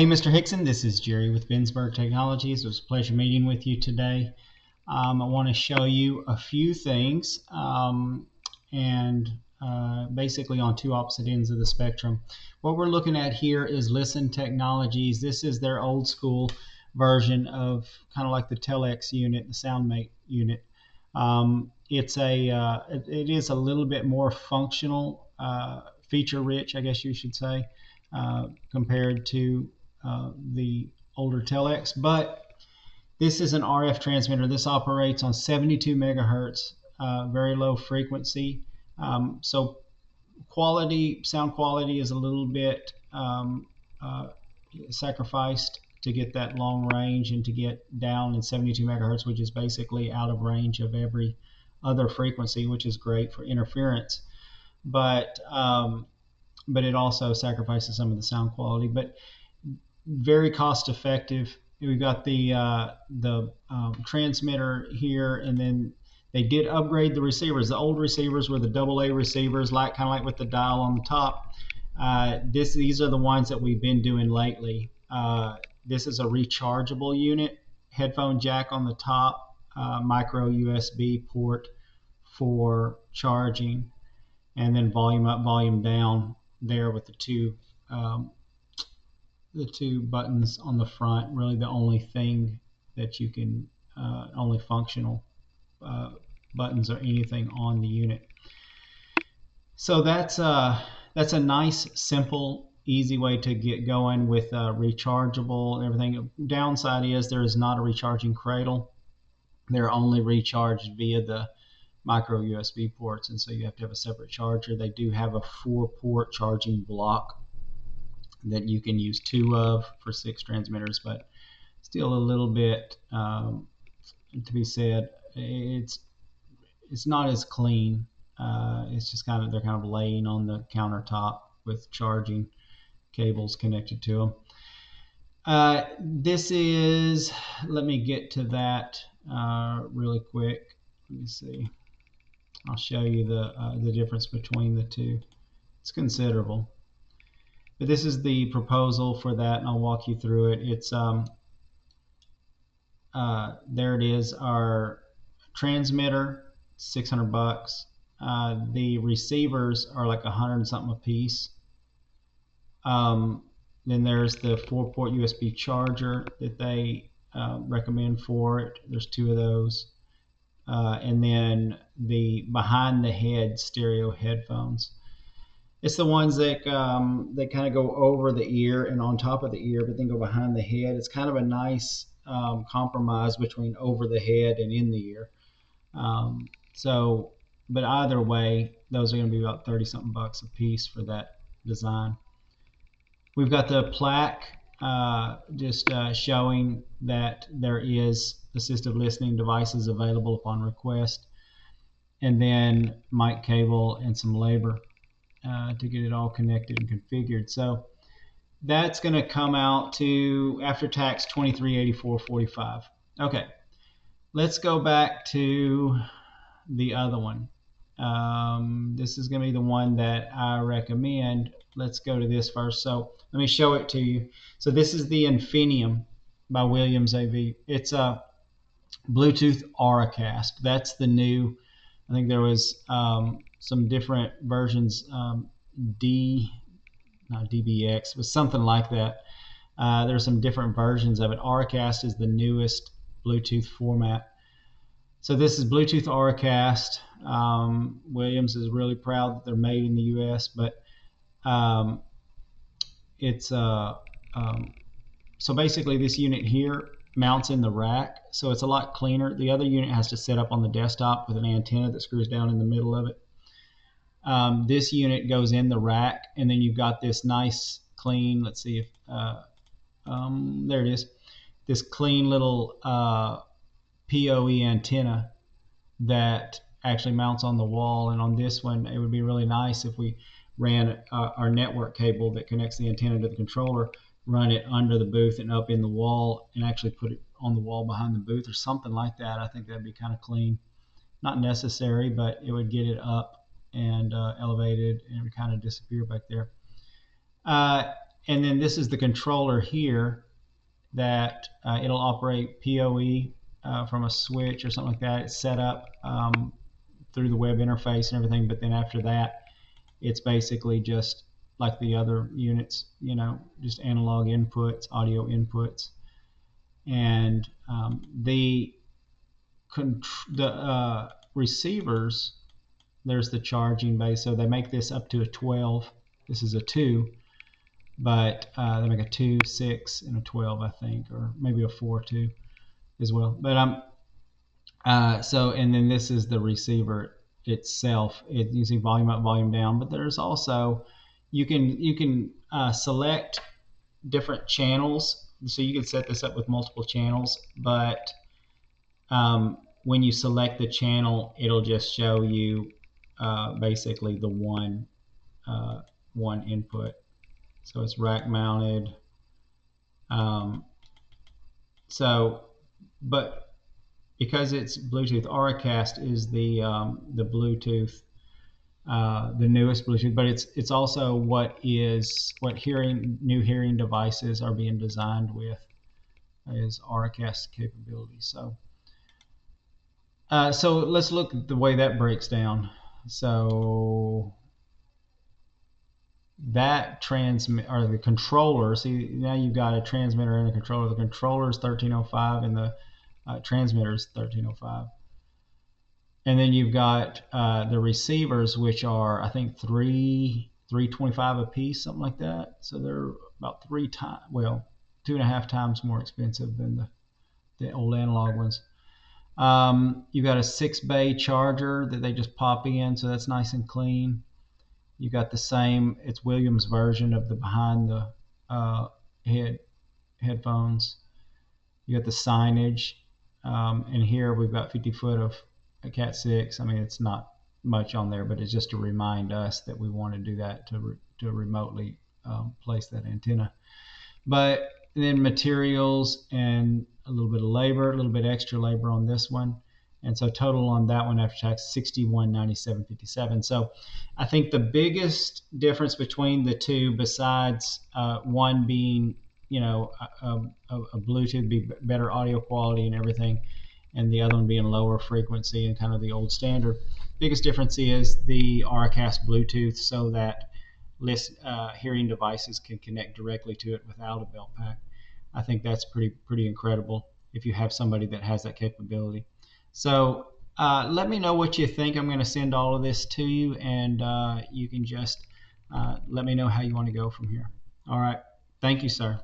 Hey, Mr. Hickson, this is Jerry with Binsberg Technologies. It was a pleasure meeting with you today. I want to show you a few things and basically on two opposite ends of the spectrum. What we're looking at here is Listen Technologies. This is their old school version of kind of like the Telex unit, the SoundMate unit. It is a little bit more functional, feature rich, I guess you should say, compared to the older Telex, but this is an RF transmitter. This operates on 72 megahertz, very low frequency. So sound quality is a little bit sacrificed to get that long range and to get down in 72 megahertz, which is basically out of range of every other frequency, which is great for interference. But it also sacrifices some of the sound quality. But very cost effective. We've got the transmitter here, and then they did upgrade the receivers. The old receivers were the AA receivers, kind of like with the dial on the top. These are the ones that we've been doing lately. This is a rechargeable unit, headphone jack on the top, micro USB port for charging, and then volume up, volume down there with the two buttons on the front. Really the only thing that you can, only functional buttons or anything on the unit. So that's a nice, simple, easy way to get going with rechargeable and everything. Downside is there is not a recharging cradle. They're only recharged via the micro USB ports, and so you have to have a separate charger. They do have a 4-port charging block that you can use 2 of for 6 transmitters, but still a little bit to be said. It's not as clean. It's just they're kind of laying on the countertop with charging cables connected to them. This is, let me get to that really quick. Let me see. I'll show you the difference between the two. It's considerable. But this is the proposal for that, and I'll walk you through it. It's there it is. Our transmitter, $600. The receivers are like 100 something a piece. Then there's the 4-port USB charger that they recommend for it. There's 2 of those. And then the behind the head stereo headphones. It's the ones that kind of go over the ear and on top of the ear, but then go behind the head. It's kind of a nice compromise between over the head and in the ear. But either way, those are going to be about 30 something bucks a piece for that design. We've got the plaque just showing that there is assistive listening devices available upon request, and then mic cable and some labor to get it all connected and configured. So that's going to come out to, after tax, $2384.45. Okay, let's go back to the other one. This is going to be the one that I recommend. Let's go to this first. So let me show it to you. So this is the Infinium by Williams AV. It's a Bluetooth Auracast. That's the new, I think there was some different versions, not DBX, but something like that. There's some different versions of it. Auracast is the newest Bluetooth format. So this is Bluetooth Auracast. Williams is really proud that they're made in the US, but so basically this unit here mounts in the rack, so it's a lot cleaner. The other unit has to set up on the desktop with an antenna that screws down in the middle of it. This unit goes in the rack, and then you've got this nice clean, let's see if there it is, this clean little PoE antenna that actually mounts on the wall. And on this one, it would be really nice if we ran our network cable that connects the antenna to the controller, run it under the booth and up in the wall, and actually put it on the wall behind the booth or something like that. I think that'd be kind of clean. Not necessary, but it would get it up and elevated, and it would kind of disappear back there. and then this is the controller here that it'll operate PoE from a switch or something like that. It's set up through the web interface and everything, but then after that, it's basically just like the other units, just analog inputs, audio inputs, and the receivers. There's the charging base, so they make this up to a 12. This is a 2, but they make a 2, 6, and a 12, I think, or maybe a 4 too as well. But and then this is the receiver itself. It's using volume up, volume down. But there's also you can select different channels, so you can set this up with multiple channels. But when you select the channel, it'll just show you basically the one input. So it's rack mounted. But because it's Bluetooth, Auracast is the Bluetooth, the newest Bluetooth, but it's also what new hearing devices are being designed with, is Auracast capability. So let's look at the way that breaks down. So that transmit, or the controller, see, now you've got a transmitter and a controller. The controller is 1305 and the transmitter is 1305. And then you've got the receivers, which are, I think, 325 a piece, something like that. So they're about 2.5 times more expensive than the old analog ones. You've got a 6-bay charger that they just pop in, so that's nice and clean. You got the same, it's Williams' version of the behind the headphones. You got the signage, and here we've got 50 foot of a Cat 6. I mean, it's not much on there, but it's just to remind us that we want to do that, to remotely place that antenna. But then materials and a little bit of labor, a little bit extra labor on this one. And so total on that one after tax, $6197.57. So I think the biggest difference between the two, besides one being, a Bluetooth, be better audio quality and everything, and the other one being lower frequency and kind of the old standard, biggest difference is the Auracast Bluetooth, so that hearing devices can connect directly to it without a belt pack. I think that's pretty incredible if you have somebody that has that capability. So let me know what you think. I'm going to send all of this to you, and you can just let me know how you want to go from here. All right. Thank you, sir.